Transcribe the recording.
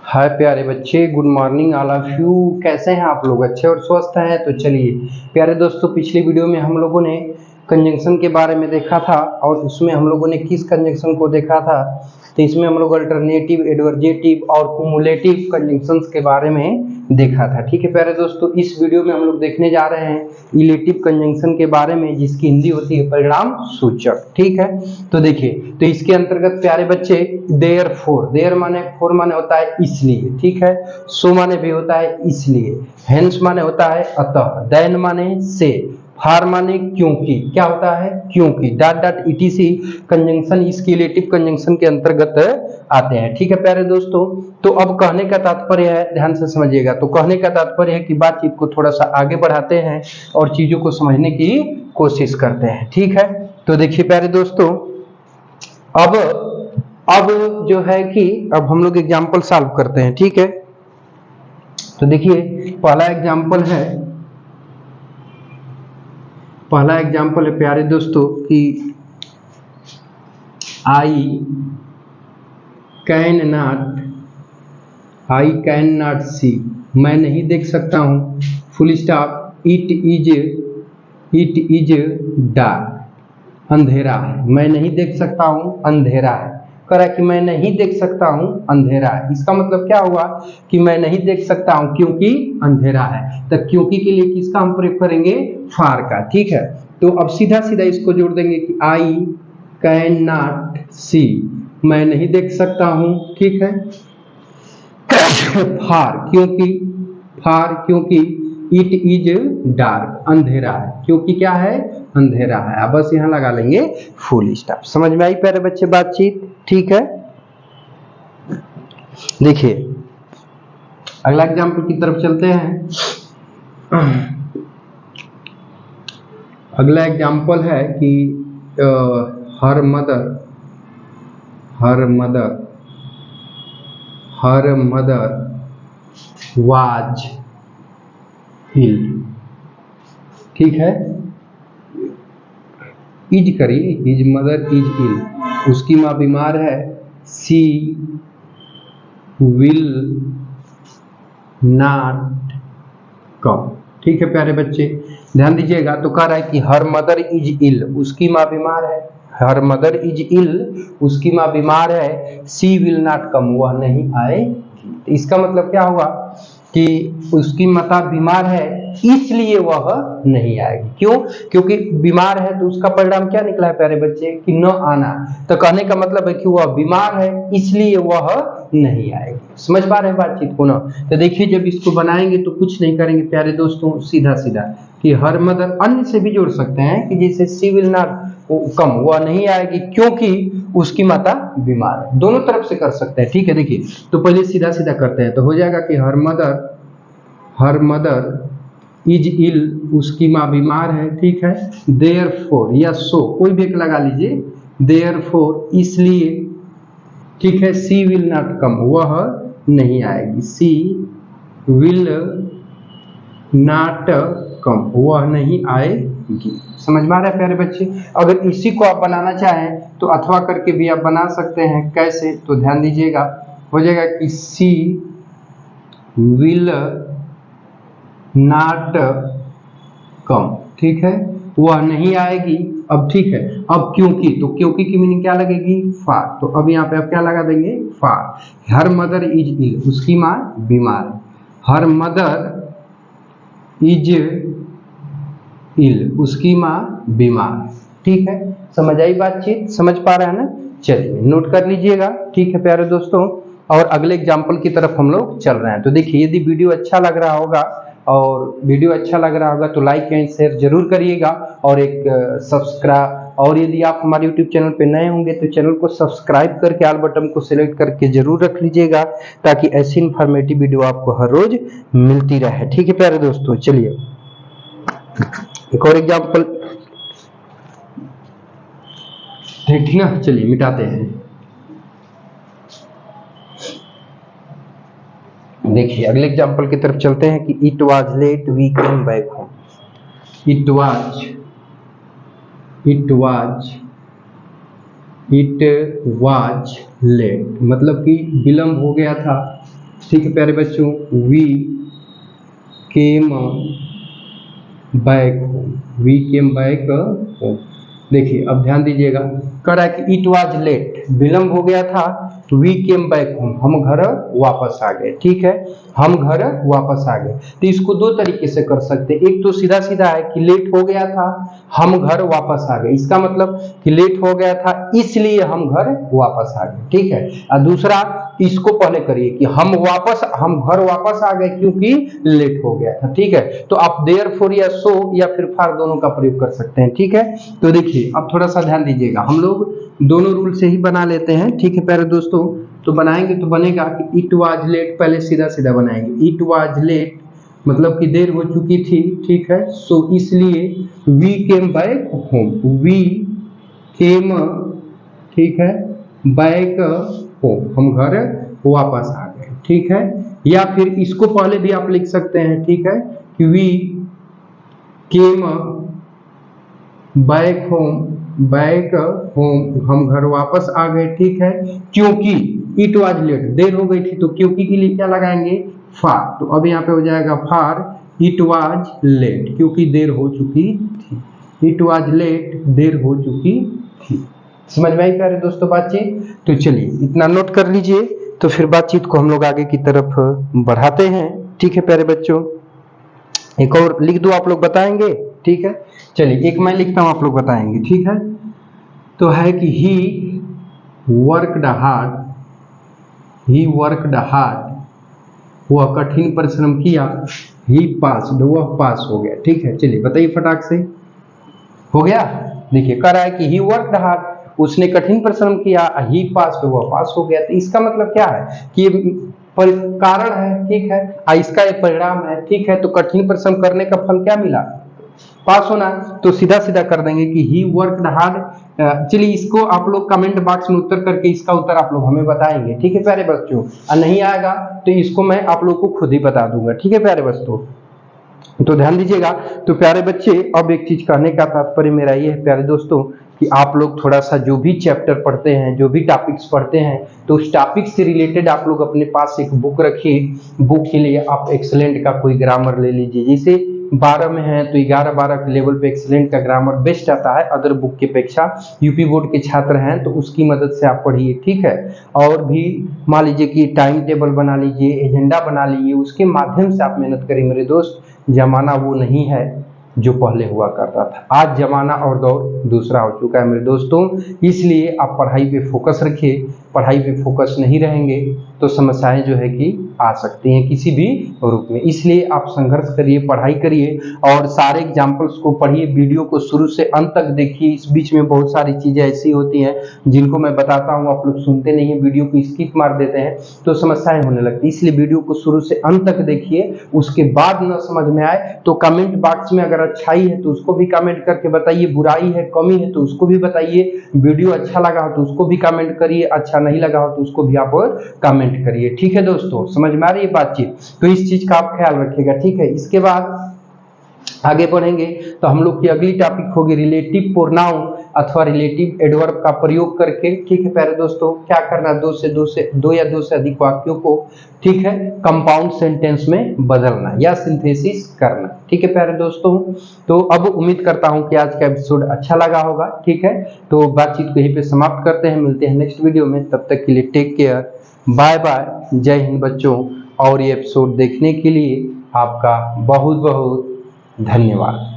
हाय प्यारे बच्चे, good morning all of you. कैसे हैं आप लोग? अच्छे और स्वस्थ हैं? तो चलिए प्यारे दोस्तों, पिछली वीडियो में हम लोगों ने कंजंक्शन के बारे में देखा था और उसमें हम लोगों ने किस कंजंक्शन को देखा था, तो इसमें हम लोग अल्टरनेटिव, एडवर्जेटिव और कुमुलेटिव कंजंक्शंस के बारे में देखा था। ठीक है प्यारे दोस्तों, इस वीडियो में हम लोग देखने जा रहे हैं इलेटिव कंजंक्शन के बारे में, जिसकी हिंदी होती है परिणाम सूचक। ठीक है, तो देखिए, तो इसके अंतर्गत प्यारे बच्चे देयरफॉर, देयर माने फोर माने होता है इसलिए, ठीक है, सो माने भी होता है इसलिए, हेंस माने होता है अतः, देन माने से, फार माने क्योंकि, क्या होता है क्योंकि, डॉट डॉट ईटीसी कंजंक्शन इसकी रिलेटिव कंजंक्शन के अंतर्गत आते हैं। ठीक है प्यारे दोस्तों, तो अब कहने का तात्पर्य है, ध्यान से समझिएगा, तो कहने का तात्पर्य है कि बातचीत को थोड़ा सा आगे बढ़ाते हैं और चीजों को समझने की कोशिश करते हैं। ठीक है, तो देखिए प्यारे दोस्तों, अब जो है कि अब हम लोग एग्जाम्पल सॉल्व करते हैं। ठीक है, तो देखिए पहला एग्जाम्पल है प्यारे दोस्तों कि आई कैन नॉट सी, मैं नहीं देख सकता हूँ, full stop, it is dark, अंधेरा है, मैं नहीं देख सकता हूँ, अंधेरा है, कह रहा है कि मैं नहीं देख सकता हूँ, अंधेरा है। इसका मतलब क्या हुआ कि मैं नहीं देख सकता हूँ क्योंकि अंधेरा है, तो क्योंकि के लिए किसका हम प्रयोग करेंगे? फार का। ठीक है, तो अब सीधा सीधा इसको जोड़ देंगे कि आई कैन नॉट सी, मैं नहीं देख सकता हूँ, ठीक है, फार क्योंकि इट इज डार्क, अंधेरा है, क्योंकि क्या है? अंधेरा है। अब बस यहाँ लगा लेंगे फुल स्टॉप। समझ में आई प्यारे बच्चे बातचीत? ठीक है, देखिए अगला एग्जाम्पल की तरफ चलते हैं। अगला एग्जाम्पल है कि हर मदर वाज इल, ठीक है, इज करिए, हिज मदर इज इल, उसकी माँ बीमार है, सी विल नॉट कम। ठीक है प्यारे बच्चे, ध्यान दीजिएगा, तो कह रहा है कि हर मदर इज इल, उसकी माँ बीमार है, हर मदर इज इल, उसकी माँ बीमार है, सी विल नॉट कम, वह नहीं आएगी। इसका मतलब क्या हुआ कि उसकी माता बीमार है इसलिए वह नहीं आएगी। क्यों? क्योंकि बीमार है, तो उसका परिणाम क्या निकला है प्यारे बच्चे कि न आना, तो कहने का मतलब है कि वह बीमार है इसलिए वह नहीं आएगी। समझ पा रहे हैं बातचीत को ना? तो देखिए, जब इसको बनाएंगे तो कुछ नहीं करेंगे प्यारे दोस्तों, सीधा सीधा कि हर मदर, अन्य से भी जोड़ सकते हैं कि जैसे सी विल नॉट कम, वह नहीं आएगी क्योंकि उसकी माता बीमार है, दोनों तरफ से कर सकते हैं। ठीक है, देखिए तो पहले सीधा सीधा करते हैं, तो हो जाएगा कि हर मदर इज इल, उसकी माँ बीमार है, ठीक है, देयरफॉर या सो, कोई भी एक लगा लीजिए, देयरफॉर इसलिए, ठीक है, सी विल नॉट कम, वह नहीं आएगी, सी विल नॉट कम, वह नहीं आएगी। समझ में आ रहा है प्यारे बच्चे? अगर इसी को आप बनाना चाहें तो अथवा करके भी आप बना सकते हैं। कैसे? तो ध्यान दीजिएगा, हो जाएगा कि सी विल नॉट कम, ठीक है, वह नहीं आएगी। अब ठीक है, अब क्योंकि, तो क्योंकि की मीनिंग क्या लगेगी? फार, तो अब यहाँ पे आप क्या लगा देंगे? फार। हर मदर इज इल, उसकी माँ बीमार है, हर मदर इज इल, उसकी माँ बीमार। ठीक है, समझ आई बातचीत? समझ पा रहे हैं ना? चलिए नोट कर लीजिएगा। ठीक है प्यारे दोस्तों, और अगले एग्जाम्पल की तरफ हम लोग चल रहे हैं। तो देखिए, यदि वीडियो अच्छा लग रहा होगा तो लाइक एंड शेयर जरूर करिएगा, और एक सब्सक्राइब, और यदि आप हमारे यूट्यूब चैनल पे नए होंगे तो चैनल को सब्सक्राइब करके ऑल बटन को सिलेक्ट करके जरूर रख लीजिएगा, ताकि ऐसी इंफॉर्मेटिव वीडियो आपको हर रोज मिलती रहे। ठीक है प्यारे दोस्तों, चलिए एक और एग्जाम्पल, ठीक ना, चलिए मिटाते हैं। देखिए अगले एग्जाम्पल की तरफ चलते हैं कि it was late we came back home, it was late, मतलब कि विलंब हो गया था, ठीक है प्यारे बच्चों, we came back home, we came back home. देखिए अब ध्यान दीजिएगा, कह रहा है कि इट वाज लेट, विलंब हो गया था, वी केम बैक होम, हम घर वापस आ गए। ठीक है, हम घर वापस आ गए। तो इसको दो तरीके से कर सकते हैं, एक तो सीधा सीधा है कि लेट हो गया था, हम घर वापस आ गए, इसका मतलब कि लेट हो गया था इसलिए हम घर वापस आ गए। ठीक है, और दूसरा इसको पहले करिए कि हम घर वापस आ गए क्योंकि लेट हो गया था। ठीक है, तो आप देयरफॉर या सो या फिर फार दोनों का प्रयोग कर सकते हैं। ठीक है, तो देखिए अब थोड़ा सा ध्यान दीजिएगा, हम लोग दोनों रूल से ही बना लेते हैं। ठीक है प्यारे दोस्तों, तो बनाएंगे तो बनेगा कि इट वाज लेट, पहले सीधा सीधा बनाएंगे, इट वाज लेट मतलब कि देर हो चुकी थी। ठीक है, सो इसलिए we came back home, we came, ठीक है, बैक होम, हम घर वापस आ गए। ठीक है, या फिर इसको पहले भी आप लिख सकते हैं। ठीक है, कि वी केम बैक होम, हम घर वापस आ गए। ठीक है, क्योंकि इट वाज लेट, देर हो गई थी, तो क्योंकि के लिए क्या लगाएंगे, फार। तो अब यहाँ पे हो जाएगा फार इट वाज लेट, क्योंकि देर हो चुकी थी, इट वाज लेट, देर हो चुकी थी। समझ में आई प्यारे दोस्तों बातचीत? तो चलिए इतना नोट कर लीजिए, तो फिर बातचीत को हम लोग आगे की तरफ बढ़ाते हैं। ठीक है प्यारे बच्चों, एक और लिख दो, आप लोग बताएंगे। ठीक है, चलिए एक मैं लिखता हूं, आप लोग बताएंगे। ठीक है, तो है कि ही वर्कड हार्ड, वह कठिन परिश्रम किया, ही पास्ड, वह पास हो गया। ठीक है, चलिए बताइए फटाक से, हो गया? देखिए कह रहा है कि ही वर्कड हार्ड, उसने कठिन परिश्रम किया, ही पास्ड, वह पास हो गया। तो इसका मतलब क्या है कि कारण है। ठीक है, इसका एक परिणाम है। ठीक है, तो कठिन परिश्रम करने का फल क्या मिला, पास होना। तो सीधा सीधा कर देंगे कि ही वर्कड हार्ड। चलिए इसको आप लोग कमेंट बॉक्स में उत्तर करके इसका उत्तर आप लोग हमें बताएंगे। ठीक है प्यारे बच्चों, और नहीं आएगा तो इसको मैं आप लोग को खुद ही बता दूंगा। ठीक है प्यारे बच्चों, तो ध्यान दीजिएगा। तो प्यारे बच्चे, अब एक चीज कहने का तात्पर्य मेरा ये है प्यारे दोस्तों, कि आप लोग थोड़ा सा जो भी चैप्टर पढ़ते हैं, जो भी टॉपिक्स पढ़ते हैं, तो उस टॉपिक से रिलेटेड आप लोग अपने पास एक बुक रखिए। बुक के लिए आप एक्सेलेंट का कोई ग्रामर ले लीजिए, जैसे 12 में है तो 11-12 के लेवल पे एक्सेलेंट का ग्रामर बेस्ट आता है अदर बुक की अपेक्षा। यूपी बोर्ड के छात्र हैं तो उसकी मदद से आप पढ़िए। ठीक है, और भी मान लीजिए कि टाइम टेबल बना लीजिए, एजेंडा बना लीजिए, उसके माध्यम से आप मेहनत करिए मेरे दोस्त। जमाना वो नहीं है जो पहले हुआ करता था, आज जमाना और दौर दूसरा हो चुका है मेरे दोस्तों। इसलिए आप पढ़ाई पे फोकस रखिए, पढ़ाई पे फोकस नहीं रहेंगे तो समस्याएं जो है कि आ सकती हैं किसी भी रूप में। इसलिए आप संघर्ष करिए, पढ़ाई करिए और सारे एग्जाम्पल्स को पढ़िए, वीडियो को शुरू से अंत तक देखिए। इस बीच में बहुत सारी चीजें ऐसी होती हैं जिनको मैं बताता हूँ, आप लोग सुनते नहीं है, वीडियो को स्किप मार देते हैं तो समस्याएं होने लगती है। इसलिए वीडियो को शुरू से अंत तक देखिए, उसके बाद न समझ में आए तो कमेंट बॉक्स में अगर अच्छाई है तो उसको भी कमेंट करके बताइए, बुराई है, कमी है तो उसको भी बताइए, वीडियो अच्छा लगा हो तो उसको भी कमेंट करिए, अच्छा नहीं लगा हो तो उसको भी आप कमेंट करिए। ठीक है दोस्तों, समझ में आ रही है बातचीत? तो इस चीज का आप ख्याल रखिएगा। ठीक है, इसके बाद आगे बढ़ेंगे तो हम लोग की अगली टॉपिक होगी रिलेटिव प्रोनाउन अथवा रिलेटिव एडवर्ब का प्रयोग करके। ठीक है प्यारे दोस्तों, क्या करना, दो या दो से अधिक वाक्यों को, ठीक है, कंपाउंड सेंटेंस में बदलना या सिंथेसिस करना। ठीक है प्यारे दोस्तों, तो अब उम्मीद करता हूं कि आज का एपिसोड अच्छा लगा होगा। ठीक है, तो बातचीत को यहीं पे समाप्त करते हैं, मिलते हैं नेक्स्ट वीडियो में, तब तक के लिए टेक केयर, बाय बाय, जय हिंद बच्चों। और ये एपिसोड देखने के लिए आपका बहुत बहुत धन्यवाद।